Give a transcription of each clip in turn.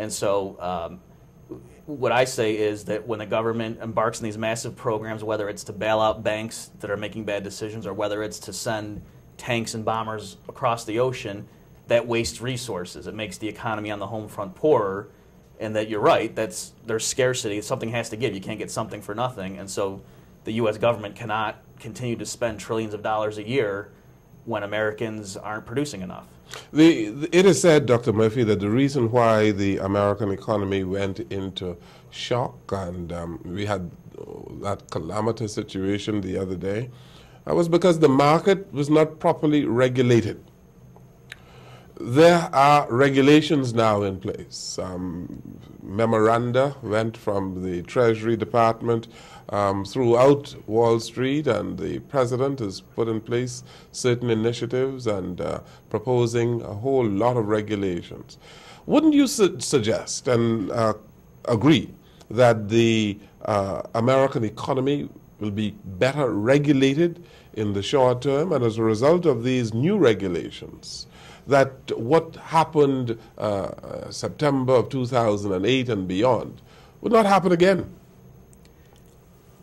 And so what I say is that when the government embarks on these massive programs, whether it's to bail out banks that are making bad decisions or whether it's to send tanks and bombers across the ocean, that wastes resources. It makes the economy on the home front poorer, and that you're right, there's scarcity. Something has to give. You can't get something for nothing. And so the U.S. government cannot continue to spend trillions of dollars a year when Americans aren't producing enough. It is said, Dr. Murphy, that the reason why the American economy went into shock, and we had that calamitous situation the other day, was because the market was not properly regulated. There are regulations now in place. Memoranda went from the Treasury Department throughout Wall Street, and the President has put in place certain initiatives and proposing a whole lot of regulations. Wouldn't you suggest and agree that the American economy will be better regulated in the short term, and as a result of these new regulations, that what happened September of 2008 and beyond would not happen again?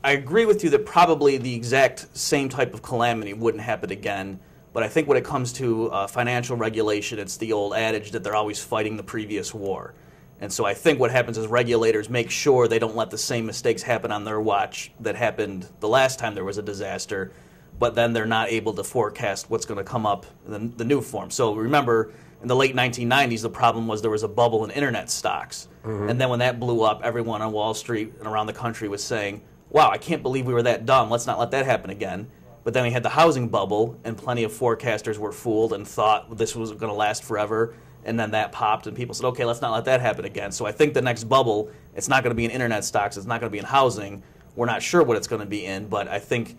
I agree with you that probably the exact same type of calamity wouldn't happen again, but I think when it comes to financial regulation, it's the old adage that they're always fighting the previous war. And so I think what happens is regulators make sure they don't let the same mistakes happen on their watch that happened the last time there was a disaster, but then they're not able to forecast what's going to come up in the new form. So remember, in the late 1990s, the problem was there was a bubble in internet stocks. And then when that blew up, everyone on Wall Street and around the country was saying, wow, I can't believe we were that dumb. Let's not let that happen again. But then we had the housing bubble, and plenty of forecasters were fooled and thought this was going to last forever. And then that popped, and people said, okay, let's not let that happen again. So I think the next bubble, it's not going to be in internet stocks. It's not going to be in housing. We're not sure what it's going to be in, but I think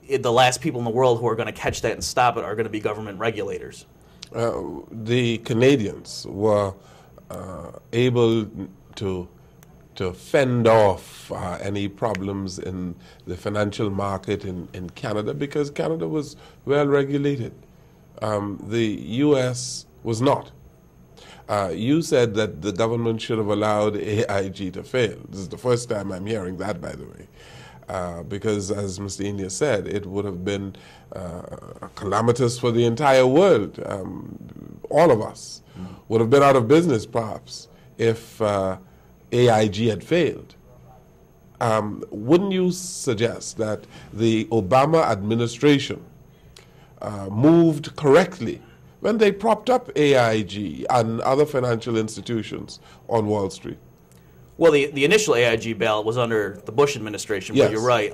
the last people in the world who are going to catch that and stop it are going to be government regulators. The Canadians were able to fend off any problems in the financial market in Canada because Canada was well regulated. The U.S. was not. You said that the government should have allowed AIG to fail. This is the first time I'm hearing that, by the way. Because, as Mr. India said, it would have been calamitous for the entire world. All of us would have been out of business, perhaps, if AIG had failed. Wouldn't you suggest that the Obama administration moved correctly when they propped up AIG and other financial institutions on Wall Street? Well, the initial AIG bailout was under the Bush administration, yes. But you're right.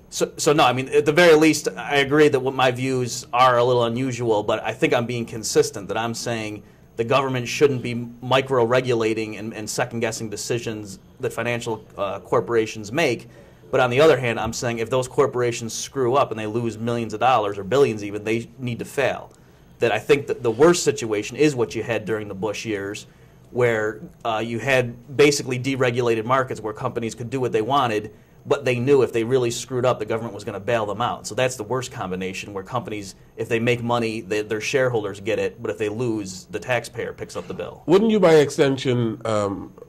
So no, I mean, at the very least, I agree that what my views are a little unusual, but I think I'm being consistent, that I'm saying the government shouldn't be micro-regulating and second-guessing decisions that financial corporations make. But on the other hand, I'm saying if those corporations screw up and they lose millions of dollars or billions even, they need to fail. That I think that the worst situation is what you had during the Bush years, where you had basically deregulated markets where companies could do what they wanted, but they knew if they really screwed up, the government was going to bail them out. So that's the worst combination, where companies, if they make money, their shareholders get it, but if they lose, the taxpayer picks up the bill. Wouldn't you, by extension,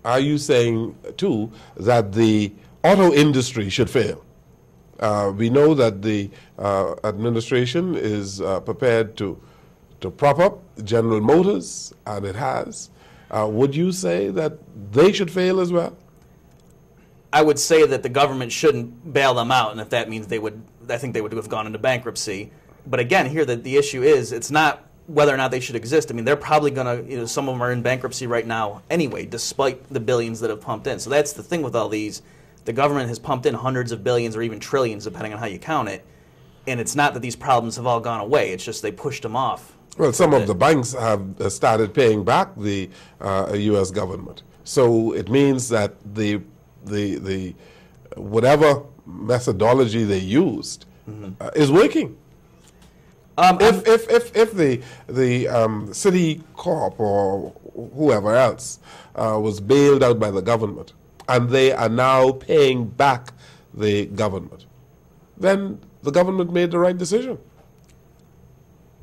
are you saying, too, that the auto industry should fail? We know that the administration is prepared to prop up General Motors, and it has. Would you say that they should fail as well? I would say that the government shouldn't bail them out, and if that means I think they would have gone into bankruptcy. But again, here the issue is, it's not whether or not they should exist. I mean, they're probably going to, some of them are in bankruptcy right now anyway, despite the billions that have pumped in. So that's the thing with all these. The government has pumped in hundreds of billions or even trillions, depending on how you count it. And it's not that these problems have all gone away. It's just they pushed them off. Well, some of the banks have started paying back the U.S. government. So it means that the whatever methodology they used is working. If the City Corp or whoever else was bailed out by the government and they are now paying back the government, then the government made the right decision.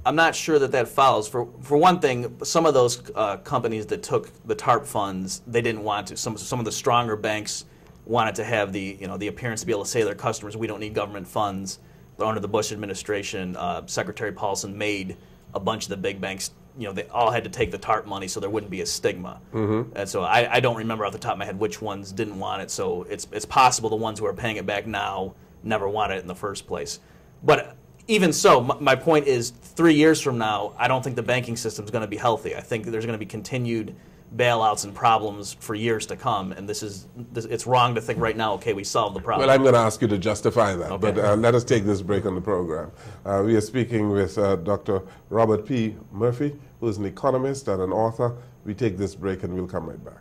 I'm not sure that that follows. For one thing, some of those companies that took the TARP funds, they didn't want to. Some of the stronger banks wanted to have the the appearance to be able to say to their customers, we don't need government funds. But under the Bush administration, Secretary Paulson made a bunch of the big banks, they all had to take the TARP money so there wouldn't be a stigma. And so I don't remember off the top of my head which ones didn't want it. So it's possible the ones who are paying it back now never wanted it in the first place. But even so, my point is 3 years from now, I don't think the banking system is going to be healthy. I think there's going to be continued bailouts and problems for years to come, and it's wrong to think right now, okay, we solved the problem. Well, I'm going to ask you to justify that, okay. But let us take this break on the program. We are speaking with Dr. Robert P. Murphy, who is an economist and an author. We take this break and we'll come right back.